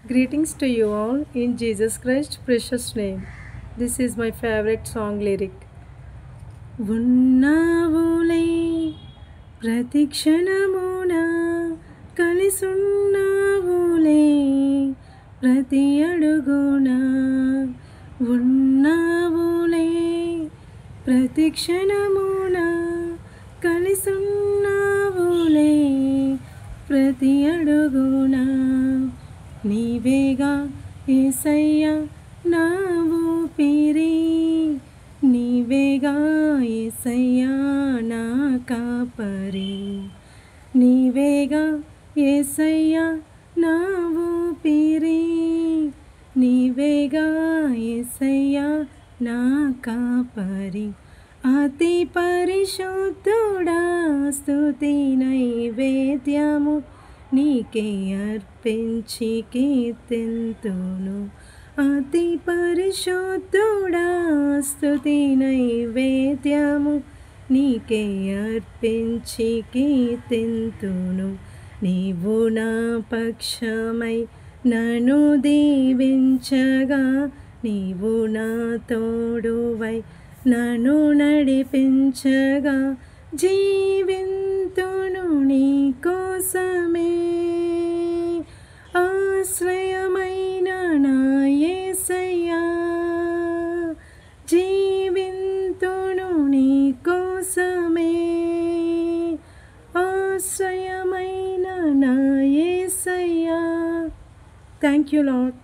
Greetings to you all in Jesus Christ's precious name. This is my favorite song lyric. ఉన్నావులే ప్రతి క్షణమున కలిసున్నావులే ప్రతి అడుగున ఉన్నావులే ప్రతి క్షణమున కలిసున్నావులే ప్రతి అడుగున నీవేగా యేసయ్యా నా ఊపిరి నీవేగా యేసయ్యా నా కాపరి నీవేగా యేసయ్యా నా ఊపిరి నీవేగా యేసయ్యా నా కాపరి అతి పరిశుద్ధుడా స్తుతి నైవేద్యము నీకే అర్పించి కీర్తింతును అతి పరిశుద్ధుడా స్తుతి నైవేద్యము నీకే అర్పించి కీర్తింతును నీవు నా పక్షమై నన్ను దీవించగా నీవు నా తోడువై నన్ను నడిపించగా జీవింతును నీ కోసమే ఆశ్రయమైన నా యేసయ్యా జీవింతును నీ కోసమే ఆశ్రయమైన నా యేసయ్యా. Thank you lord.